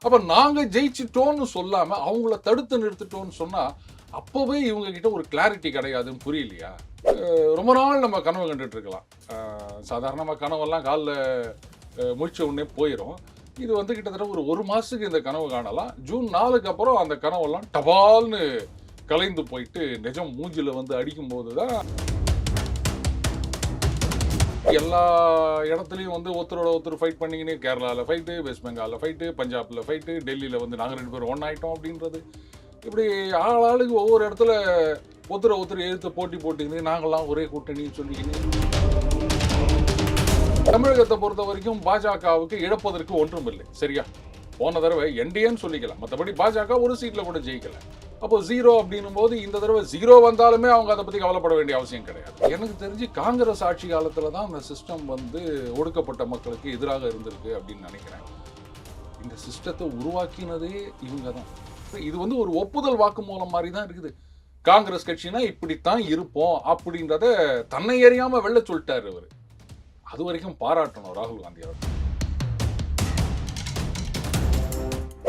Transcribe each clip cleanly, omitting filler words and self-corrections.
அப்ப நாங்க ஜெயிச்சிட்டோம்னு சொல்லாம அவங்கள தடுத்து நிறுத்திட்டோம்னு சொன்னா அப்பவே இவங்க கிட்ட ஒரு கிளாரிட்டி கிடையாதுன்னு புரியலையா? ரொம்ப நாள் நம்ம கனவு கண்டுட்டு இருக்கலாம். சாதாரணமா கனவெல்லாம் காலைல முழிச்ச உடனே போயிடும். இது வந்து கிட்டத்தட்ட ஒரு மாசத்துக்கு இந்த கனவு காணலாம். ஜூன் 4க்கு அப்புறம் அந்த கனவெல்லாம் டபால்னு கலைந்து போயிட்டு நிஜம் மூஞ்சில வந்து அடிக்கும்போது தான் எல்லா இடத்துலையும் வந்து ஒருத்தரோட ஒருத்தர் ஃபைட் பண்ணிக்கினே கேரளாவில் ஃபைட்டு, வெஸ்ட் பெங்காலில் ஃபைட்டு, பஞ்சாபில் ஃபைட்டு, டெல்லியில் வந்து நாங்கள் 2 பேரும் ஒன்றாயிட்டோம் அப்படின்றது. இப்படி ஆளுக்கு ஒவ்வொரு இடத்துல ஒருத்தர் எழுத்து போட்டி போட்டுக்கின்னு நாங்கள்லாம் ஒரே கூட்டணின்னு சொல்லிக்கின்னு. தமிழகத்தை பொறுத்த வரைக்கும் பாஜகவுக்கு இழப்பதற்கு ஒன்றும் இல்லை. சரியா? போன தடவை என்டிஏன்னு சொல்லிக்கலாம், மற்றபடி பாஜக ஒரு சீட்டில் கூட ஜெயிக்கல. அப்போ 0 அப்படின்னும் போது இந்த தடவை 0 வந்தாலுமே அவங்க அதை பற்றி கவலைப்பட வேண்டிய அவசியம் கிடையாது. எனக்கு தெரிஞ்சு காங்கிரஸ் ஆட்சி காலத்தில் தான் அந்த சிஸ்டம் வந்து ஒடுக்கப்பட்ட மக்களுக்கு எதிராக இருந்திருக்கு அப்படின்னு நினைக்கிறேன். இந்த சிஸ்டத்தை உருவாக்கினதே இவங்க தான். இது வந்து ஒரு ஒப்புதல் வாக்குமூலம் மாதிரி தான் இருக்குது. காங்கிரஸ் கட்சினா இப்படித்தான் இருப்போம் அப்படின்றத தன்னை அறியாம வெளில சொல்லிட்டாரு அவர். அது வரைக்கும் பாராட்டணும் ராகுல் காந்தி அவர்.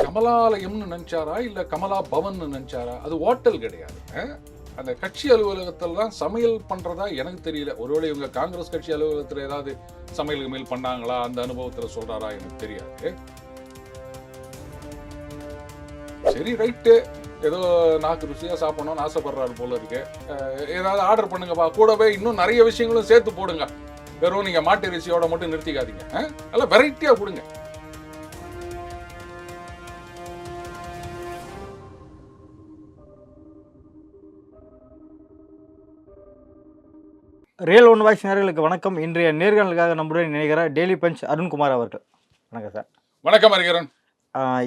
கமலாலயம்னு நினைச்சாரா இல்ல கமலா பவன் நினைச்சாரா? அது ஹோட்டல் கிடையாது. அந்த கட்சி அலுவலகத்தில் தான் சமையல் பண்றதா எனக்கு தெரியல. ஒருவேளை இவங்க காங்கிரஸ் கட்சி அலுவலகத்தில் ஏதாவது சமையலுக்கு மேல் பண்ணாங்களா, அந்த அனுபவத்தில் சொல்றாரா எனக்கு தெரியாது. சரி, ரைட்டு, ஏதோ நாக்கு ருசியா சாப்பிடணும்னு ஆசைப்படுறாரு போல இருக்கு. ஏதாவது ஆர்டர் பண்ணுங்கப்பா, கூடவே இன்னும் நிறைய விஷயங்களும் சேர்த்து போடுங்க. வெறும் நீங்க மாட்டு ருசியோட மட்டும் நிறுத்திக்காதீங்க, எல்லாம் வெரைட்டியா கொடுங்க. ரியல் ஒன் வாய்ஸ் நேயர்களுக்கு வணக்கம். இன்றைய நேர்காணலுக்காக நம்முடன் நினைக்கிற டெய்லி பஞ்ச் அருண்குமார் அவர்கள். வணக்கம் சார். வணக்கம் ஹரிகரன்.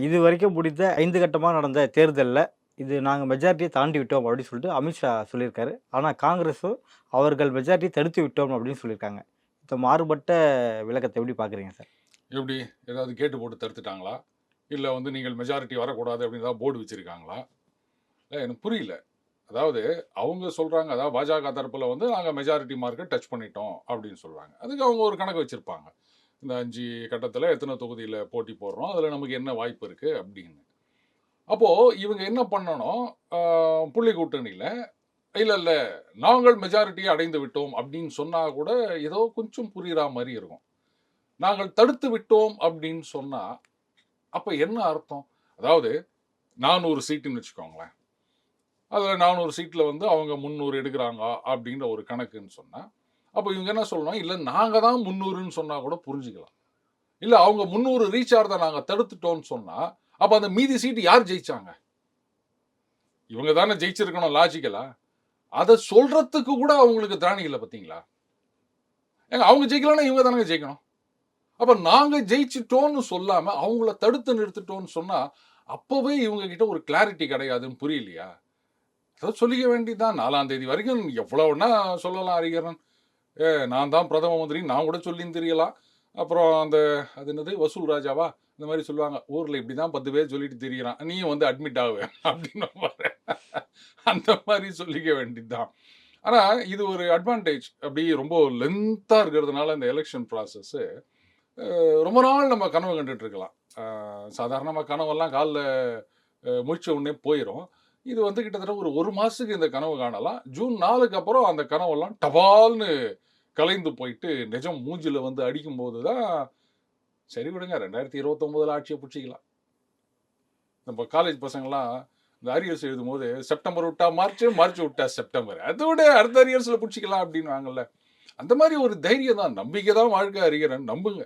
இது வரைக்கும் முடித்த 5 கட்டமாக நடந்த தேர்தலில் இது நாங்கள் மெஜாரிட்டியை தாண்டி விட்டோம் அப்படின்னு சொல்லிட்டு அமித்ஷா சொல்லியிருக்காரு. ஆனால் காங்கிரஸும் அவர்கள் மெஜாரிட்டியை தடுத்து விட்டோம் அப்படின்னு சொல்லியிருக்காங்க. இந்த மாறுபட்ட விளக்கத்தை எப்படி பார்க்குறீங்க சார்? எப்படி ஏதாவது கேட்டு போட்டு தடுத்துட்டாங்களா, இல்லை வந்து நீங்கள் மெஜாரிட்டி வரக்கூடாது அப்படின்னு தான் போர்டு வச்சிருக்காங்களா? எனக்கு புரியல. அதாவது அவங்க சொல்றாங்க, அதாவது பாஜக தரப்புல வந்து நாங்கள் மெஜாரிட்டி மார்க்கை டச் பண்ணிட்டோம் அப்படின்னு சொல்றாங்க. அதுக்கு அவங்க ஒரு கணக்கு வச்சிருப்பாங்க. இந்த 5 கட்டத்தில் எத்தனை தொகுதியில் போட்டி போடுறோம், அதில் நமக்கு என்ன வாய்ப்பு இருக்கு அப்படின்னு. அப்போ இவங்க என்ன பண்ணணும், புள்ளி கூட்டணியில் இல்லை நாங்கள் மெஜாரிட்டியை அடைந்து விட்டோம் அப்படின்னு சொன்னா கூட ஏதோ கொஞ்சம் புரியுற மாதிரி இருக்கும். நாங்கள் தடுத்து விட்டோம் அப்படின்னு சொன்னா அப்ப என்ன அர்த்தம்? அதாவது 400 சீட்டுன்னு வச்சுக்கோங்களேன். அதில் 400 சீட்டில் வந்து அவங்க 300 எடுக்கிறாங்க அப்படின்ற ஒரு கணக்குன்னு சொன்னால், அப்போ இவங்க என்ன சொல்லணும், இல்லை நாங்கள் தான் 300ன்னு சொன்னால் கூட புரிஞ்சுக்கலாம். இல்லை அவங்க 300 ரீச் ஆகிறத நாங்கள் தடுத்துட்டோம்னு சொன்னால், அப்போ அந்த மீதி சீட்டு யார் ஜெயிச்சாங்க? இவங்க தானே ஜெயிச்சிருக்கணும் லாஜிக்கலா. அதை சொல்றதுக்கு கூட அவங்களுக்கு திராணி இல்லை. பார்த்தீங்களா? ஏங்க, அவங்க ஜெயிக்கலன்னா இவங்க தானே ஜெயிக்கணும். அப்போ நாங்கள் ஜெயிச்சிட்டோம்னு சொல்லாமல் அவங்கள தடுத்து நிறுத்திட்டோம்னு சொன்னால் அப்போவே இவங்க கிட்ட ஒரு கிளாரிட்டி கிடையாதுன்னு புரியலையா? அதை சொல்லிக்க வேண்டியதான். 4ஆம் தேதி வரைக்கும் எவ்வளவுன்னா சொல்லலாம் ஹரிகரன். நான் தான் பிரதம மந்திரி நான் கூட சொல்லின்னு தெரியலாம். அப்புறம் அந்த அது என்னது வசூல் ராஜாவா இந்த மாதிரி சொல்லுவாங்க, ஊரில் இப்படி தான் 10 பேர் சொல்லிட்டு தெரியறான், நீயும் வந்து அட்மிட் ஆகுவேன் அப்படின்னு அந்த மாதிரி சொல்லிக்க வேண்டியதுதான். ஆனால் இது ஒரு அட்வான்டேஜ். அப்படி ரொம்ப லென்த்தாக இருக்கிறதுனால இந்த எலெக்ஷன் ப்ராசஸ்ஸு ரொம்ப நாள் நம்ம கனவு கண்டுட்டு இருக்கலாம். சாதாரணமாக கனவெல்லாம் காலில் முழிச்ச உடனே போயிடும். இது வந்து கிட்டத்தட்ட ஒரு மாசத்துக்கு இந்த கனவு காணலாம். ஜூன் 4க்கு அப்புறம் அந்த கனவெல்லாம் டபால்னு கலைந்து போயிட்டு நிஜம் மூஞ்சில வந்து அடிக்கும்போது தான் சரி விடுங்க 2029 ஆட்சியை பிடிச்சிக்கலாம். நம்ம காலேஜ் பசங்கள்லாம் இந்த அரியர்ஸ் எழுதும் போது செப்டம்பர் விட்டா மார்ச், மார்ச் விட்டா செப்டம்பர், அதோட அடுத்த அரியர்ஸில் பிடிச்சிக்கலாம் அப்படின்னு வாங்கல்ல. அந்த மாதிரி ஒரு தைரியம் தான், நம்பிக்கை தான் வாழ்க்கை அறிகிறேன், நம்புங்க.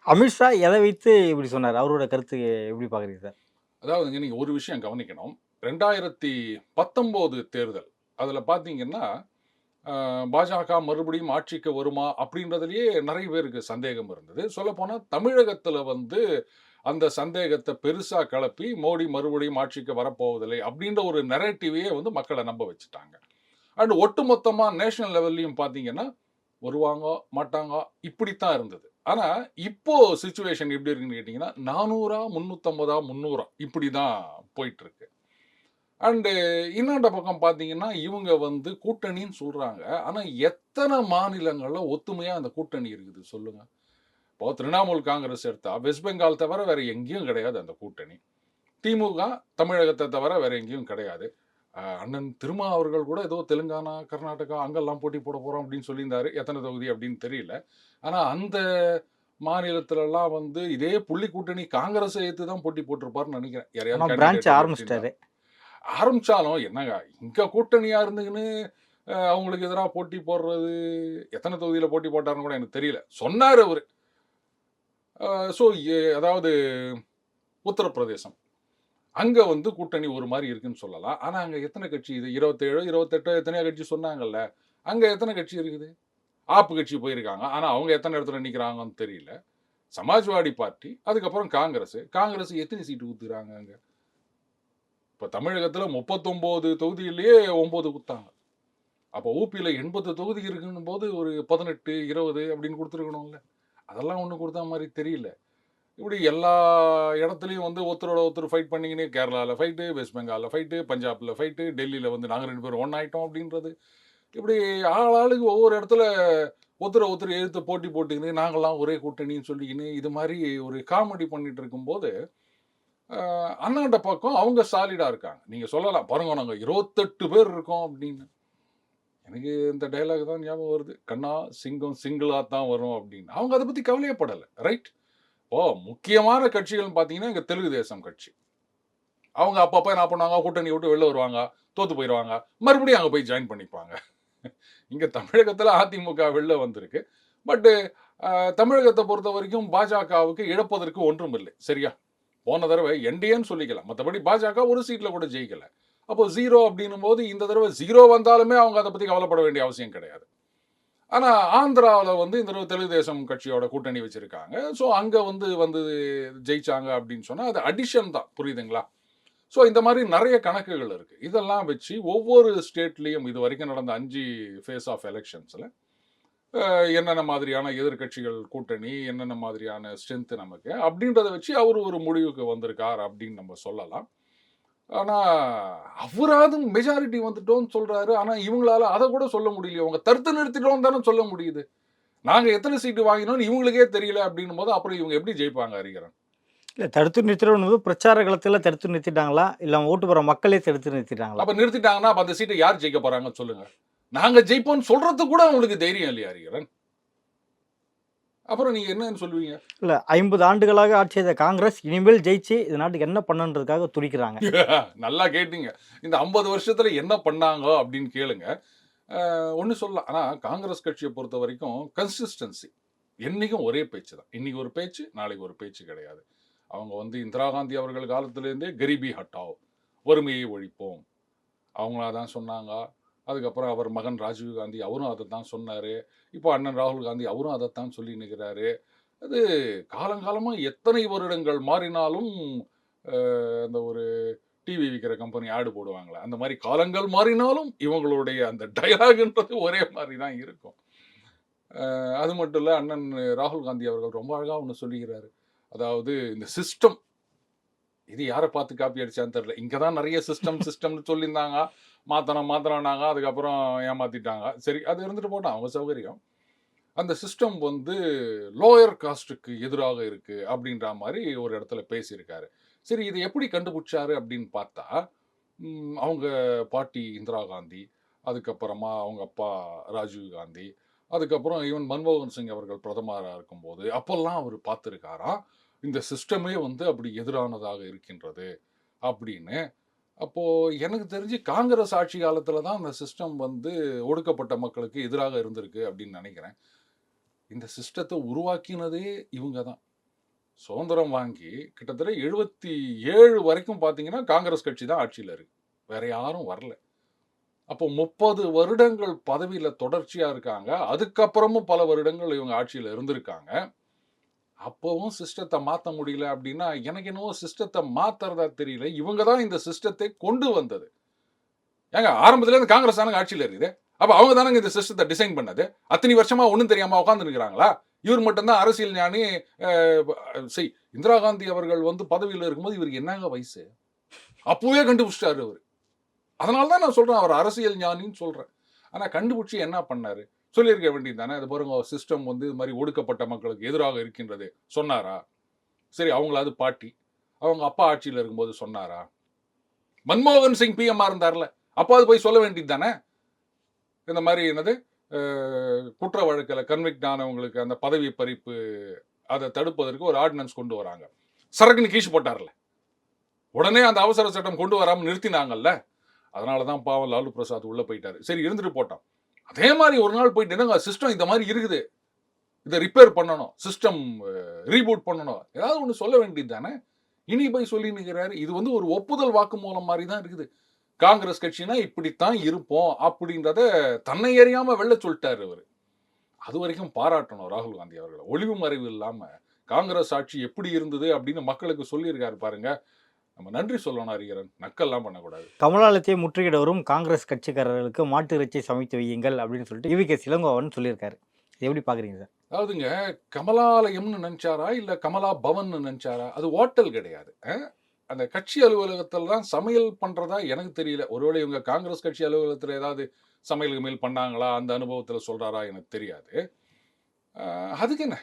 அமித்ஷா எதை வைத்து இப்படி சொன்னார்? அவரோட கருத்து எப்படி பார்க்குறீங்க சார்? அதாவது நீங்கள் ஒரு விஷயம் கவனிக்கணும். 2019 தேர்தல் அதில் பார்த்தீங்கன்னா பாஜக மறுபடியும் ஆட்சிக்கு வருமா அப்படின்றதுலேயே நிறைய பேருக்கு சந்தேகம் இருந்தது. சொல்லப்போனால் தமிழகத்தில் வந்து அந்த சந்தேகத்தை பெருசாக கிளப்பி மோடி மறுபடியும் ஆட்சிக்கு வரப்போவதில்லை அப்படின்ற ஒரு நெரேட்டிவையே வந்து மக்களை நம்ப வச்சுட்டாங்க. அண்ட் ஒட்டுமொத்தமாக நேஷனல் லெவல்லையும் பார்த்தீங்கன்னா வருவாங்க மாட்டாங்க இப்படித்தான் இருந்தது. ஆனால் இப்போ சிச்சுவேஷன் எப்படி இருக்குன்னு கேட்டிங்கன்னா 400 350 300 இப்படி தான் போயிட்டுருக்கு. அண்டு இன்னொரு பக்கம் பார்த்தீங்கன்னா இவங்க வந்து கூட்டணின்னு சொல்கிறாங்க. ஆனால் எத்தனை மாநிலங்களில் ஒத்துமையாக அந்த கூட்டணி இருக்குது சொல்லுங்கள்? இப்போ திரிணாமுல் காங்கிரஸ் எடுத்தா வெஸ்ட் பெங்கால் தவிர வேற எங்கேயும் கிடையாது அந்த கூட்டணி. திமுக தமிழகத்தை தவிர வேற எங்கேயும் கிடையாது. அண்ணன் திருமா அவர்கள் கூட ஏதோ தெலுங்கானா, கர்நாடகா அங்கெல்லாம் போட்டி போட போறோம் அப்படின்னு சொல்லியிருந்தாரு. எத்தனை தொகுதி அப்படின்னு தெரியல. ஆனா அந்த மாநிலத்திலலாம் வந்து இதே புள்ளி கூட்டணி காங்கிரஸை ஏத்து தான் போட்டி போட்டிருப்பாருன்னு நினைக்கிறேன். யாரையாவது ஆனால் candidate பிரான்ச் அப்படி இருந்தா. ஆரம்பிச்சிட்டாரு. ஆரம்பிச்சாலும் என்னங்க இங்க கூட்டணியா இருந்துக்குன்னு அவங்களுக்கு எதிராக போட்டி போடுறது எத்தனை தொகுதியில போட்டி போட்டாருன்னு கூட எனக்கு தெரியல. சொன்னாரு அவரு. ஸோ அதாவது உத்தரப்பிரதேசம் அங்க வந்து கூட்டணி ஒரு மாதிரி இருக்குன்னு சொல்லலாம். ஆனா அங்க எத்தனை கட்சி இது 27 28 எத்தனையோ கட்சி சொன்னாங்கல்ல. அங்க எத்தனை கட்சி இருக்குது? ஆப் கட்சி போயிருக்காங்க. ஆனா அவங்க எத்தனை இடத்துல நிக்கிறாங்கன்னு தெரியல. சமாஜ்வாடி பார்ட்டி, அதுக்கப்புறம் காங்கிரஸ் எத்தனை சீட்டு ஊத்துறாங்க அங்க? இப்ப தமிழகத்துல 39 தொகுதியிலேயே 9 குத்தாங்க. அப்போ ஊபியில 80 தொகுதி இருக்குன்னும் போது ஒரு 18 20 அப்படின்னு கொடுத்துருக்கணும்ல. அதெல்லாம் ஒன்றும் கொடுத்தா மாதிரி தெரியல. இப்படி எல்லா இடத்துலையும் வந்து ஒருத்தரோட ஒருத்தர் ஃபைட் பண்ணிக்கினே கேரளாவில் ஃபைட்டு, வெஸ்ட் பெங்காலில் ஃபைட்டு, பஞ்சாபில் ஃபைட்டு, டெல்லியில் வந்து நாங்கள் 2 பேரும் ஒன்றாயிட்டோம் அப்படின்றது. இப்படி ஆளுக்கு ஒவ்வொரு இடத்துல ஒருத்தர் எழுத்து போட்டி போட்டுக்கின்னு நாங்கள்லாம் ஒரே கூட்டணின்னு சொல்லிக்கின்னு இது மாதிரி ஒரு காமெடி பண்ணிட்டு இருக்கும்போது அண்ணாண்ட பக்கம் அவங்க சாலிடாக இருக்காங்க. நீங்கள் சொல்லலாம் பாருங்க நாங்கள் 28 பேர் இருக்கோம் அப்படின்னு. எனக்கு இந்த டைலாக் தான் ஞாபகம் வருது. கண்ணா சிங்கம் சிங்கிளாக தான் வரும் அப்படின்னு. அவங்க அதை பற்றி கவலையப்படலை. ரைட். முக்கியமான கட்சிகள்னு பார்த்தீங்கன்னா இங்கே தெலுங்கு தேசம் கட்சி. அவங்க அப்பப்போ என்ன பண்ணுவாங்க, கூட்டணி விட்டு வெளில வருவாங்க, தோத்து போயிடுவாங்க, மறுபடியும் அங்கே போய் ஜாயின் பண்ணிப்பாங்க. இங்கே தமிழகத்தில் அதிமுக வெளில வந்திருக்கு. பட்டு தமிழகத்தை பொறுத்த வரைக்கும் பாஜகவுக்கு இழப்பதற்கு ஒன்றும் இல்லை. சரியா? போன தடவை என்டிஏன்னு சொல்லிக்கலாம், மற்றபடி பாஜக ஒரு சீட்டில் கூட ஜெயிக்கல. அப்போ 0 அப்படின்னும் போது இந்த தடவை 0 வந்தாலுமே அவங்க அதை பற்றி கவலைப்பட வேண்டிய அவசியம் கிடையாது. ஆனால் ஆந்திராவில் வந்து இந்த தடவை தெலுங்கு தேசம் கட்சியோட கூட்டணி வச்சுருக்காங்க. ஸோ அங்கே வந்து ஜெயிச்சாங்க அப்படின்னு சொன்னால் அது அடிஷன் தான். புரியுதுங்களா? ஸோ இந்த மாதிரி நிறைய கணக்குகள் இருக்குது. இதெல்லாம் வச்சு ஒவ்வொரு ஸ்டேட்லேயும் இது வரைக்கும் நடந்த 5 ஃபேஸ் ஆஃப் எலெக்ஷன்ஸில் என்னென்ன மாதிரியான எதிர்கட்சிகள் கூட்டணி, என்னென்ன மாதிரியான ஸ்ட்ரென்த்து நமக்கு அப்படின்றத வச்சு அவர் ஒரு முடிவுக்கு வந்திருக்கார் அப்படின்னு நம்ம சொல்லலாம். ஆனால் அவராது மெஜாரிட்டி வந்துட்டோம்னு சொல்கிறாரு. ஆனால் இவங்களால அதை கூட சொல்ல முடியலையே. அவங்க தடுத்து நிறுத்திட்டோம் தானே சொல்ல முடியுது. நாங்கள் எத்தனை சீட்டு வாங்கினோம்னு இவங்களுக்கே தெரியல அப்படின்னும் போது அப்புறம் இவங்க எப்படி ஜெயிப்பாங்க ஹரிகரன்? இல்லை, தடுத்து நிறுத்திடும் பிரச்சார காலத்தில் தடுத்து நிறுத்திட்டாங்களா, இல்லை ஓட்டு போகிற மக்களே தடுத்து நிறுத்திட்டாங்களா? அப்போ நிறுத்திட்டாங்கன்னா அப்போ அந்த சீட்டை யார் ஜெயிக்க போகிறாங்கன்னு சொல்லுங்கள். நாங்கள் ஜெயிப்போம்னு சொல்கிறது கூட அவங்களுக்கு தைரியம் இல்லையா ஹரிகரன்? அப்புறம் நீங்கள் என்னன்னு சொல்லுவீங்க? இல்லை, 50 ஆண்டுகளாக ஆட்சி செய்த காங்கிரஸ் இனிமேல் ஜெயிச்சு இந்த நாட்டுக்கு என்ன பண்ணுன்றதுக்காக துடிக்கிறாங்க. நல்லா கேட்டீங்க. இந்த 50 வருஷத்துல என்ன பண்ணாங்க அப்படின்னு கேளுங்க. ஒன்று சொல்லலாம். ஆனால் காங்கிரஸ் கட்சியை பொறுத்த வரைக்கும் கன்சிஸ்டன்சி என்றைக்கும் ஒரே பேச்சு தான். இன்னைக்கு ஒரு பேச்சு, நாளைக்கு ஒரு பேச்சு கிடையாது. அவங்க வந்து இந்திரா காந்தி அவர்கள் காலத்திலேருந்தே கரீபி ஹட்டாவ், வறுமையை ஒழிப்போம், அவங்களா தான் சொன்னாங்க. அதுக்கப்புறம் அவர் மகன் ராஜீவ் காந்தி அவரும் அதை தான் சொன்னார். இப்போ அண்ணன் ராகுல் காந்தி அவரும் அதைத்தான் சொல்லி நிற்கிறாரு. அது காலங்காலமாக எத்தனை வருடங்கள் மாறினாலும் அந்த ஒரு டிவி விற்கிற கம்பெனி ஆடு போடுவாங்களே, அந்த மாதிரி காலங்கள் மாறினாலும் இவங்களுடைய அந்த டயலாக்ன்றது ஒரே மாதிரி தான் இருக்கும். அது மட்டும் இல்லை, அண்ணன் ராகுல் காந்தி அவர்கள் ரொம்ப அழகாக ஒன்று சொல்லிக்கிறாரு. அதாவது இந்த சிஸ்டம், இது யாரை பார்த்து காப்பி அடிச்சான்னு தெரியல. இங்கே தான் நிறைய சிஸ்டம்னு சொல்லியிருந்தாங்க. மாத்தினாங்க, அதுக்கப்புறம் ஏமாத்திட்டாங்க. சரி, அது இருந்துட்டு போட்டோம், அவங்க சௌகரியம். அந்த சிஸ்டம் வந்து லோயர் காஸ்ட்டுக்கு எதிராக இருக்குது அப்படின்ற மாதிரி ஒரு இடத்துல பேசியிருக்காரு. சரி, இதை எப்படி கண்டுபிடிச்சாரு அப்படின்னு பார்த்தா, அவங்க பாட்டி இந்திரா காந்தி, அதுக்கப்புறமா அவங்க அப்பா ராஜீவ் காந்தி, அதுக்கப்புறம் ஈவன் மன்மோகன் சிங் அவர்கள் பிரதமராக இருக்கும்போது அப்போல்லாம் அவர் பார்த்துருக்காராம் இந்த சிஸ்டமே வந்து அப்படி எதிரானதாக இருக்கின்றது அப்படின்னு. அப்போது எனக்கு தெரிஞ்சு காங்கிரஸ் ஆட்சி காலத்தில் தான் அந்த சிஸ்டம் வந்து ஒடுக்கப்பட்ட மக்களுக்கு எதிராக இருந்திருக்கு அப்படின்னு நினைக்கிறேன். இந்த சிஸ்டத்தை உருவாக்கினதே இவங்க தான். சுதந்திரம் வாங்கி கிட்டத்தட்ட 77 வரைக்கும் பார்த்தீங்கன்னா காங்கிரஸ் கட்சி தான் ஆட்சியில் இருக்கு, வேற யாரும் வரல. அப்போ 30 வருடங்கள் பதவியில் தொடர்ச்சியாக இருக்காங்க. அதுக்கப்புறமும் பல வருடங்கள் இவங்க ஆட்சியில் இருந்திருக்காங்க. அப்போவும் சிஸ்டத்தை மாற்ற முடியல அப்படின்னா எனக்கு என்னவோ சிஸ்டத்தை மாற்றுறதா தெரியல. இவங்க தான் இந்த சிஸ்டத்தை கொண்டு வந்தது. ஏங்க ஆரம்பத்துலேருந்து காங்கிரஸ் தானங்க ஆட்சியில் இருக்குது. அப்போ அவங்க தானங்க இந்த சிஸ்டத்தை டிசைன் பண்ணது. அத்தனை வருஷமா ஒன்றும் தெரியாமல் உட்காந்துருக்கிறாங்களா? இவர் மட்டும்தான் அரசியல் ஞானி. இந்திரா காந்தி அவர்கள் வந்து பதவியில் இருக்கும்போது இவருக்கு என்னங்க வயசு? அப்போவே கண்டுபிடிச்சிட்டாரு அவர். அதனால தான் நான் சொல்கிறேன் அவர் அரசியல் ஞானின்னு சொல்கிறேன். ஆனால் கண்டுபிடிச்சி என்ன பண்ணார்? சொல்லியிருக்க வேண்டியது தானே. அது பாருங்க சிஸ்டம் வந்து இது மாதிரி ஒடுக்கப்பட்ட மக்களுக்கு எதிராக இருக்கின்றது சொன்னாரா? சரி, அவங்களாவது பாட்டி, அவங்க அப்பா ஆட்சியில் இருக்கும்போது சொன்னாரா? மன்மோகன் சிங் பிஎம்ஆ இருந்தார்ல, அப்பாவது போய் சொல்ல வேண்டியது தானே. இந்த மாதிரி என்னது குற்ற வழக்கில் கன்விக்ட் ஆனவங்களுக்கு அந்த பதவி பறிப்பு அதை தடுப்பதற்கு ஒரு ஆர்டினன்ஸ் கொண்டு வராங்க. சரக்குன்னு கீழ் போட்டார்ல, உடனே அந்த அவசர சட்டம் கொண்டு வராமல் நிறுத்தினாங்கல்ல. அதனால தான் பாவம் லாலு பிரசாத் உள்ள போயிட்டாரு. சரி, இருந்துட்டு போட்டோம். அதே மாதிரி ஒரு நாள் போயிட்டு சிஸ்டம் இந்த மாதிரி இருக்குது, இதை ரிப்பேர் பண்ணணும், சிஸ்டம் ரீபூட் பண்ணணும், ஏதாவது ஒன்று சொல்ல வேண்டியது தானே. இனி போய் சொல்லி நிற்கிறாரு. இது வந்து ஒரு ஒப்புதல் வாக்கு மூலம் மாதிரி தான் இருக்குது. காங்கிரஸ் கட்சினா இப்படித்தான் இருப்போம் அப்படின்றத தன்னை அறியாம வெளில சொல்லிட்டாரு அவரு. அது வரைக்கும் பாராட்டணும் ராகுல் காந்தி அவர்களை. ஒளிவு மறைவு இல்லாம காங்கிரஸ் ஆட்சி எப்படி இருந்தது அப்படின்னு மக்களுக்கு சொல்லியிருக்காரு பாருங்க. நம்ம நன்றி சொல்லணும் அறிகிறன், நக்கல்லாம் பண்ணக்கூடாது. கமலாலயத்தை முற்றுகிட வரும் காங்கிரஸ் கட்சிக்காரர்களுக்கு மாட்டு இறைச்சி சமைத்து வையுங்கள் அப்படின்னு சொல்லிட்டு ஈவி.கே. இளங்கோவன் சொல்லியிருக்காரு. எப்படி பாக்குறீங்க சார்? அதாவதுங்க, கமலாலயம்னு நினைச்சாரா இல்ல கமலா பவன் நினைச்சாரா? அது ஹோட்டல் கிடையாது. அந்த கட்சி அலுவலகத்தில் தான் சமையல் பண்றதா எனக்கு தெரியல. ஒருவேளை இவங்க காங்கிரஸ் கட்சி அலுவலகத்தில் ஏதாவது சமையல் மேல் பண்ணாங்களா, அந்த அனுபவத்தில் சொல்றாரா எனக்கு தெரியாது. அதுக்கு என்ன,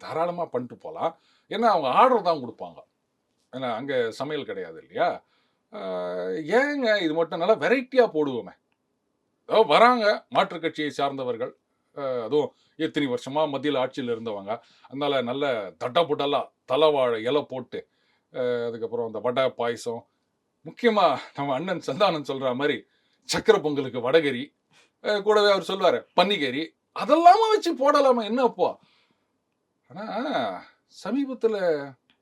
தாராளமாக பண்ணிட்டு போகலாம். ஏன்னா அவங்க ஆர்டர் தான் கொடுப்பாங்க. ஏன்னா அங்கே சமையல் கிடையாது இல்லையா. ஏங்க இது மட்டும் நல்லா வெரைட்டியாக போடுவோமே. வராங்க மாற்றுக் கட்சியை சார்ந்தவர்கள், அதுவும் எத்தனை வருஷமா மத்தியில் ஆட்சியில் இருந்தவங்க, அதனால நல்ல தட்டப்புட்டலா தலைவாழை இலை போட்டு, அதுக்கப்புறம் அந்த வடை பாயசம், முக்கியமாக நம்ம அண்ணன் சந்தானம் சொல்கிற மாதிரி சக்கரை பொங்கலுக்கு வடகரி, கூடவே அவர் சொல்லுவார் பன்னிக்கறி, அதெல்லாமா வச்சு போடலாமா என்ன அப்போ. ஆனால் சமீபத்தில்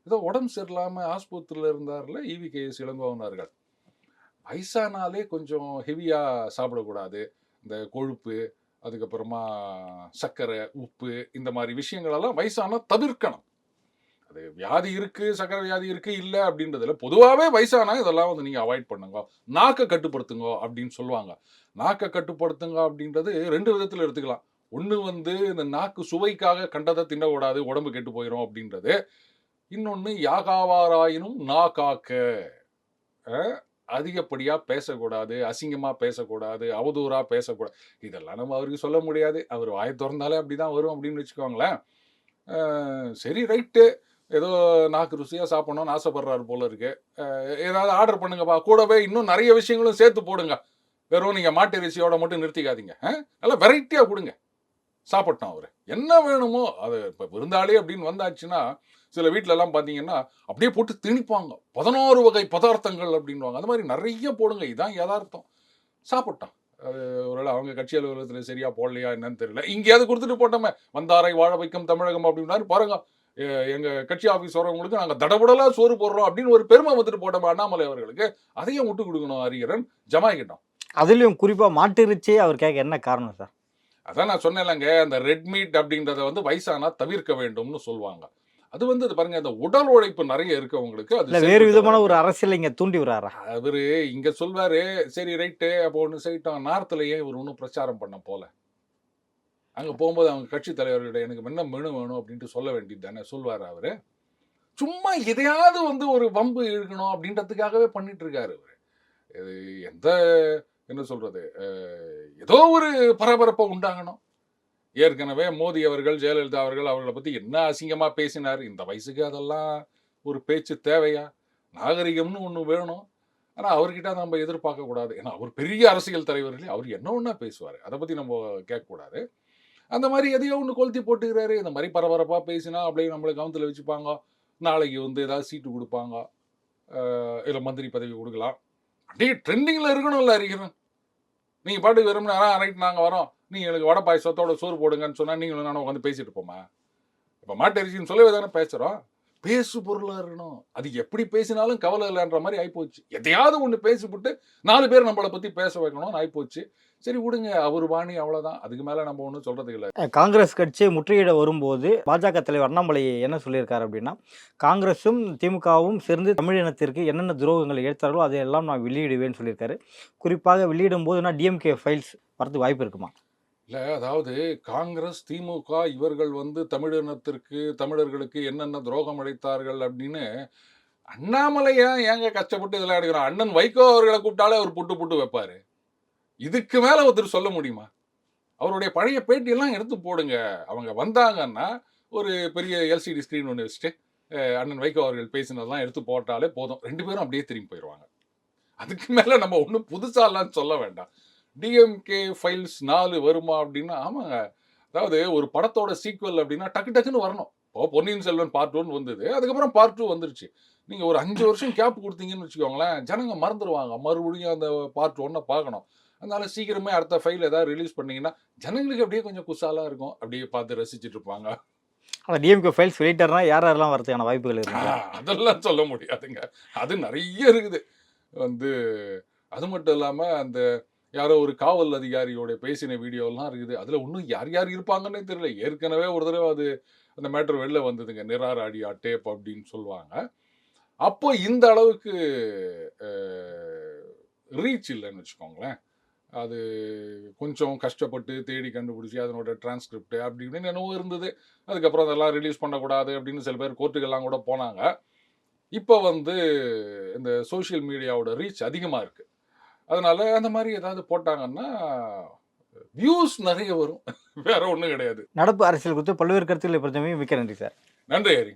ஏதோ உடம்பு சரியில்லாமல் ஆஸ்பத்திரியில் இருந்தார்ல ஈவி.கே. இளங்கோவனார்கள், வயசானாலே கொஞ்சம் ஹெவியாக சாப்பிடக்கூடாது, இந்த கொழுப்பு, அதுக்கப்புறமா சர்க்கரை, உப்பு, இந்த மாதிரி விஷயங்களெல்லாம் வயசானா தவிர்க்கணும். அது வியாதி இருக்கு, சர்க்கரை வியாதி இருக்கு இல்லை அப்படின்றதுல பொதுவாகவே வயசானா இதெல்லாம் வந்து நீங்கள் அவாய்ட் பண்ணுங்க, நாக்கை கட்டுப்படுத்துங்க அப்படின்னு சொல்லுவாங்க. நாக்கை கட்டுப்படுத்துங்க அப்படின்றது ரெண்டு விதத்தில் எடுத்துக்கலாம். ஒன்று வந்து இந்த நாக்கு சுவைக்காக கண்டதை தின்னக்கூடாது, உடம்பு கெட்டு போயிடும் அப்படின்றது. இன்னொன்று யாகாவாராயினும் நா காக்க, அதிகப்படியாக பேசக்கூடாது, அசிங்கமாக பேசக்கூடாது, அவதூறாக பேசக்கூடாது. இதெல்லாம் நம்ம அவருக்கு சொல்ல முடியாது, அவர் வாயை திறந்தாலே அப்படி தான் வரும் அப்படின்னு வச்சுக்கோங்களேன். சரி, ரைட்டு, ஏதோ நாக்கு ருசியாக சாப்பிடணும்னு ஆசைப்படுறாரு போல இருக்கு. ஏதாவது ஆர்டர் பண்ணுங்கப்பா, கூடவே இன்னும் நிறைய விஷயங்களும் சேர்த்து போடுங்க. வெறும் நீங்கள் மாட்டு இறைச்சியோட மட்டும் நிறுத்திக்காதீங்க, நல்லா வெரைட்டியாக கொடுங்க, சாப்பிட்டோம். அவர் என்ன வேணுமோ அது. இப்போ விருந்தாளி அப்படின்னு வந்தாச்சுன்னா சில வீட்டிலலாம் பார்த்தீங்கன்னா அப்படியே போட்டு திணிப்பாங்க, 11 வகை பதார்த்தங்கள் அப்படின்வாங்க. அந்த மாதிரி நிறைய போடுங்க, இதான் யதார்த்தம். சாப்பிட்டோம். அது ஒருவேளை அவங்க கட்சி அலுவலகத்தில் சரியா போடலையா என்னன்னு தெரியல. இங்கேயாவது கொடுத்துட்டு போட்டோமே, வந்தாரை வாழ வைக்கும் தமிழகம் அப்படின்னாரு பாருங்க. எங்கள் கட்சி ஆஃபீஸ் வரவங்களுக்கு நாங்கள் தடபுடலாக சோறு போடுறோம் அப்படின்னு ஒரு பெருமை வந்துட்டு போட்டோம் அண்ணாமலை அவர்களுக்கு. அதையும் விட்டு கொடுக்கணும் அறிகிறன், ஜமாய்க்கிட்டோம். அதுலேயும் குறிப்பாக மாட்டு இறைச்சியே அவர் கேட்க என்ன காரணம் சார்? அதான் நான் சொன்னேன்லங்க, அந்த ரெட் மீட் அப்படின்றத வந்து வயசானா தவிர்க்க வேண்டும்னு சொல்லுவாங்க. அது வந்து அது பாருங்க, அந்த உடல் உழைப்பு நிறைய இருக்கவங்களுக்கு அது வேறு விதமான ஒரு அரசியல் இங்கே தூண்டி விடுறாரா? அவரு இங்க சொல்வாரு, சரி ரைட்டு, அப்போ ஒன்று செய்யிட்டோம். நார்த்லயே இவர் ஒன்றும் பிரச்சாரம் பண்ண போல, அங்கே போகும்போது அவங்க கட்சி தலைவர்கிட்ட எனக்கு என்ன மெனு வேணும் அப்படின்ட்டு சொல்ல வேண்டியது தானே சொல்வார் அவரு. சும்மா எதையாவது வந்து ஒரு வம்பு இழுக்கணும் அப்படின்றதுக்காகவே பண்ணிட்டு இருக்காரு அவரு. இது எந்த என்ன சொல்றது, ஏதோ ஒரு பரபரப்பை உண்டாகணும். ஏற்கனவே மோடி அவர்கள், ஜெயலலிதா அவர்கள் அவர்களை பற்றி என்ன அசிங்கமாக பேசினார். இந்த வயசுக்கு அதெல்லாம் ஒரு பேச்சு தேவையா? நாகரிகம்னு ஒன்று வேணும். ஆனால் அவர்கிட்ட நம்ம எதிர்பார்க்கக்கூடாது. ஏன்னா அவர் பெரிய அரசியல் தலைவர் இல்லையா, அவர் என்ன ஒன்றா பேசுவார், அதை பற்றி நம்ம கேட்கக்கூடாது. அந்த மாதிரி எதையோ ஒன்று கொளுத்தி போட்டுக்கிறாரு. இந்த மாதிரி பரபரப்பாக பேசினா அப்படியே நம்மளை கவனத்தில் வச்சுப்பாங்க. நாளைக்கு வந்து ஏதாவது சீட்டு கொடுப்பாங்க, இல்லை மந்திரி பதவி கொடுக்கலாம். அப்படியே ட்ரெண்டிங்கில் இருக்கணும்ல அறிகிறேன். நீங்கள் பாட்டுக்கு விரும்பினா ரைட் நாங்கள் வரோம், நீங்கள் எனக்கு வடை பாயசத்தோட சோறு போடுங்கன்னு சொன்னால் நீங்களும் நானும் உட்காந்து பேசிட்டு இருப்போமா? இப்போ மாட்டரிசின்னு சொல்லவே தானே பேசுகிறோம். பேசு பொருளாக இருக்கணும். அது எப்படி பேசினாலும் கவலை இல்லைன்ற மாதிரி ஆகிப்போச்சு. எதையாவது ஒன்று பேசிவிட்டு 4 பேர் நம்மளை பற்றி பேச வைக்கணும்னு ஆகிப்போச்சு. சரி விடுங்க, அவர் வாணி அவ்வளோதான், அதுக்கு மேலே நம்ம ஒன்றும் சொல்கிறதுக்கு இல்லை. காங்கிரஸ் கட்சி முற்றுகையிட வரும்போது பாஜக தலைவர் அண்ணாமலை என்ன சொல்லியிருக்காரு அப்படின்னா, காங்கிரஸும் திமுகவும் சேர்ந்து தமிழினத்திற்கு என்னென்ன துரோகங்களை ஏற்றார்களோ அதையெல்லாம் நான் வெளியிடுவேன்னு சொல்லியிருக்காரு. குறிப்பாக வெளியிடும் போதுனா டிஎம்கே ஃபைல்ஸ் வரதுக்கு வாய்ப்பு இருக்குமா? இல்லை, அதாவது காங்கிரஸ், திமுக இவர்கள் வந்து தமிழினத்திற்கு, தமிழர்களுக்கு என்னென்ன துரோகம் அடைத்தார்கள் அப்படின்னு அண்ணாமலையா ஏங்க கஷ்டப்பட்டு இதெல்லாம் எடுக்கிறான்? அண்ணன் வைகோ அவர்களை கூப்பிட்டாலே அவர் புட்டு புட்டு வைப்பாரு. இதுக்கு மேலே ஒருத்தர் சொல்ல முடியுமா? அவருடைய பழைய பேட்டியெல்லாம் எடுத்து போடுங்க. அவங்க வந்தாங்கன்னா, ஒரு பெரிய எல்சிடி ஸ்க்ரீன் ஒண்ணு வச்சுட்டு, அண்ணன் வைகோ அவர்கள் பேசினதெல்லாம் எடுத்து போட்டாலே போதும். 2 பேரும் அப்படியே திரும்பி போயிருவாங்க. அதுக்கு மேல நம்ம ஒண்ணும் புதுசாலாம் சொல்ல வேண்டாம். டிஎம்கே ஃபைல்ஸ் 4 வருமா அப்படின்னா, ஆமாங்க. அதாவது ஒரு படத்தோட சீக்வல் அப்படின்னா டக்கு டக்குன்னு வரணும். இப்போ பொன்னியின் செல்வன் பார்ட் 1 வந்தது. அதுக்கப்புறம் பார்ட் 2 வந்துருச்சு. நீங்க ஒரு 5 வருஷம் கேப் குடுத்தீங்கன்னு வச்சுக்கோங்களேன், ஜனங்க மறந்துருவாங்க. மறுபடியும் அந்த பார்ட் 1 பார்க்கணும். அதனால சீக்கிரமே அடுத்த ஃபைல் ஏதாவது ரிலீஸ் பண்ணீங்கன்னா, ஜனங்களுக்கு அப்படியே கொஞ்சம் குசாலா இருக்கும். அப்படியே பார்த்து ரசிச்சுட்டு இருப்பாங்க. அந்த டிஎம்கே ஃபைல்ஸ் வெளியிட்டாருன்னா யார் யாரெல்லாம் வரதுக்கான வாய்ப்புகள் ஆ, இருக்குங்க? அதெல்லாம் சொல்ல முடியாதுங்க. அது நெறைய இருக்குது. வந்து அது மட்டும் இல்லாம, அந்த யாரோ ஒரு காவல் அதிகாரியோட பேசின வீடியோலாம் இருக்குது. அதுல இன்னும் யார் யார் இருப்பாங்கன்னே தெரியல. ஏற்கனவே ஒரு தடவ அது அந்த மேட்டர் வெளில வந்ததுங்க. நிரார் ஆடியோ டேப் அப்படின்னு சொல்லுவாங்க. அப்போ இந்த அளவுக்கு அ ரீச் இல்லன்னு வச்சுக்கோங்களேன். அது கொஞ்சம் கஷ்டப்பட்டு தேடி கண்டுபிடிச்சு அதனோட டிரான்ஸ்கிரிப்ட் அப்படி இப்படின்னு என்னவோ இருந்தது. அதுக்கப்புறம் அதெல்லாம் ரிலீஸ் பண்ணக்கூடாது அப்படின்னு சில பேர் கோர்ட்டுக்கெல்லாம் கூட போனாங்க. இப்போ வந்து இந்த சோஷியல் மீடியாவோட ரீச் அதிகமா இருக்கு. அதனால அந்த மாரி ஏதாவது போட்டாங்கன்னா, வியூஸ் நெறைய வரும். வேற ஒண்ணும் கிடையாது. நடப்பு அரசியல் குறித்து பல்வேறு கருத்துக்களை பொறுத்தவரைக்கும் மிக்க நன்றி சார். நன்றி ஹரி.